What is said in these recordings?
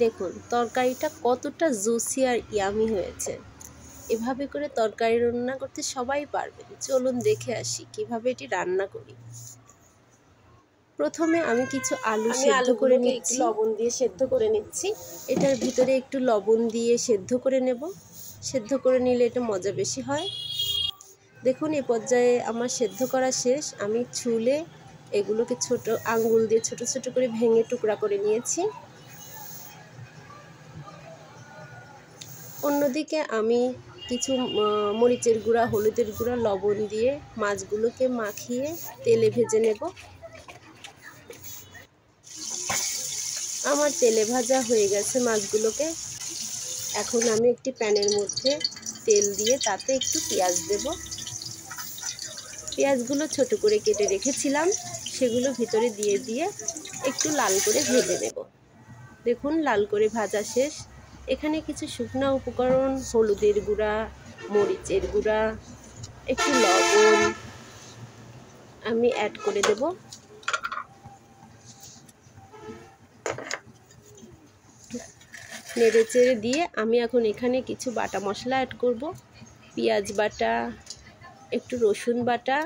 দেখুন তরকারিটা কতটা জুসি আর ইয়ামি হয়েছে। এভাবে করে তরকারি রান্না করতে সবাই পারবেন। চলুন দেখে আসি কিভাবে এটি রান্না করি। প্রথমে আমি কিছু আলু সেদ্ধ করে নিচ্ছি, লবণ দিয়ে সেদ্ধ করে নিচ্ছি। এটার ভিতরে একটু লবণ দিয়ে সেদ্ধ করে নেব। সেদ্ধ করে নিলে এটা মজা বেশি হয়। দেখুন এই পর্যায়ে আমার সেদ্ধ করা শেষ। আমি ছুলে এগুলোকে ছোট আঙ্গুল দিয়ে ছোট ছোট করে ভেঙে টুকরা করে নিয়েছি। অন্যদিকে আমি কিছু মরিচের গুঁড়া, হলুদের গুঁড়া, লবণ দিয়ে মাছগুলোকে মাখিয়ে তেলে ভেজে নেব। আমার তেলে ভাজা হয়ে গেছে মাছগুলোকে। এখন আমি একটি প্যানের মধ্যে তেল দিয়ে তাতে একটু পেঁয়াজ দেব। পেঁয়াজগুলো ছোট করে কেটে রেখেছিলাম, সেগুলো ভিতরে দিয়ে দিয়ে একটু লাল করে ভেজে নেব। দেখুন লাল করে ভাজা শেষ। এখানে কিছু শুকনো উপকরণ, হলুদের গুঁড়া, মরিচের গুঁড়া, একটু লবণ আমি অ্যাড করে দেব। নেড়ে চেড়ে দিয়ে আমি এখন এখানে কিছু বাটা মশলা অ্যাড করব। পেঁয়াজ বাটা, একটু রসুন বাটা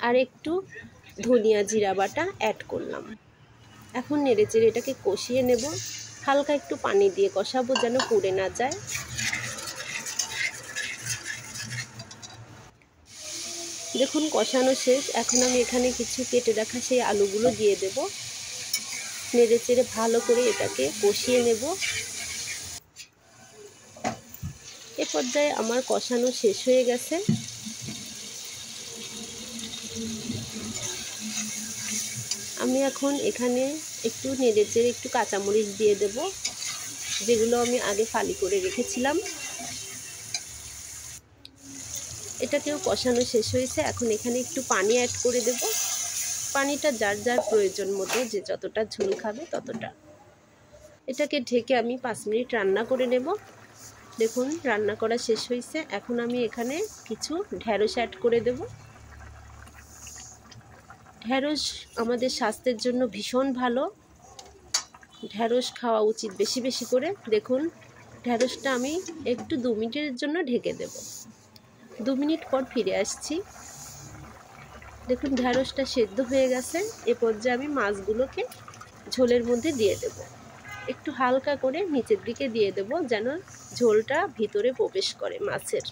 আর একটু ধনিয়া জিরা বাটা অ্যাড করলাম। এখন নেড়ে চেড়ে এটাকে কষিয়ে নেব। হালকা একটু পানি দিয়ে কষাবো যেন পুড়ে না যায়। দেখুন কষানো শেষ। এখন আমি এখানে কিছু কেটে রাখা সেই আলুগুলো দিয়ে দেব। নেড়ে চেড়ে ভালো করে এটাকে কষিয়ে নেব। এ পর্যায়ে আমার কষানো শেষ হয়ে গেছে। আমি এখন এখানে একটু নেড়ে চেড়ে একটু কাঁচামরিচ দিয়ে দেব, যেগুলো আমি আগে ফালি করে রেখেছিলাম। এটাকেও কষানো শেষ হয়েছে। এখন এখানে একটু পানি অ্যাড করে দেব। পানিটা যার যার প্রয়োজন মতো, যে যতটা ঝোল খাবে ততটা। এটাকে ঢেকে আমি 5 মিনিট রান্না করে নেব। দেখুন রান্না করা শেষ হয়েছে। এখন আমি এখানে কিছু ঢেঁড়স অ্যাড করে দেব। ঢেঁড়স আমাদের স্বাস্থ্যের জন্য ভীষণ ভালো। ঢেঁড়স খাওয়া উচিত বেশি বেশি করে। দেখুন ঢেঁড়সটা আমি একটু 2 মিনিটের জন্য ঢেকে দেব। 2 মিনিট পর ফিরে আসছি। দেখুন ঢেঁড়সটা সেদ্ধ হয়ে গেছে। এ পর্যায়ে আমি মাছগুলোকে ঝোলের মধ্যে দিয়ে দেব। একটু হালকা করে নিচের দিকে দিয়ে দেব যেন ঝোলটা ভিতরে প্রবেশ করে মাছের।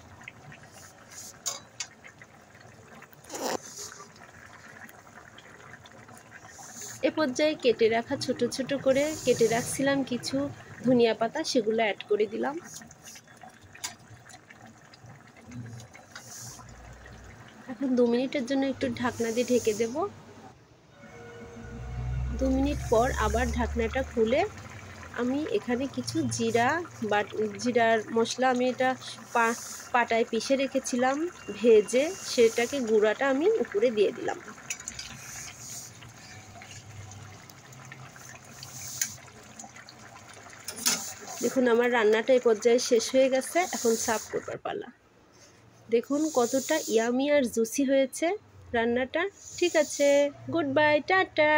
এ পর্যায়ে কেটে রাখা ছোট ছোট করে কেটে রাখছিলাম কিছু ধনিয়া পাতা, সেগুলো অ্যাড করে দিলাম। এখন 2 মিনিটের জন্য একটু ঢাকনা দিয়ে ঢেকে দেব। 2 মিনিট পর আবার ঢাকনাটা খুলে আমি এখানে কিছু জিরার মশলা, আমি এটা পাটায় পিষে রেখেছিলাম ভেজে, সেটাকে গুঁড়াটা আমি উপরে দিয়ে দিলাম। দেখুন আমার রান্নাটা এই পর্যায়ে শেষ হয়ে গেছে। এখন সার্ভ করবার পালা। দেখুন কতটা ইয়ামি আর জুসি হয়েছে রান্নাটা। ঠিক আছে, গুড বাই, টাটা।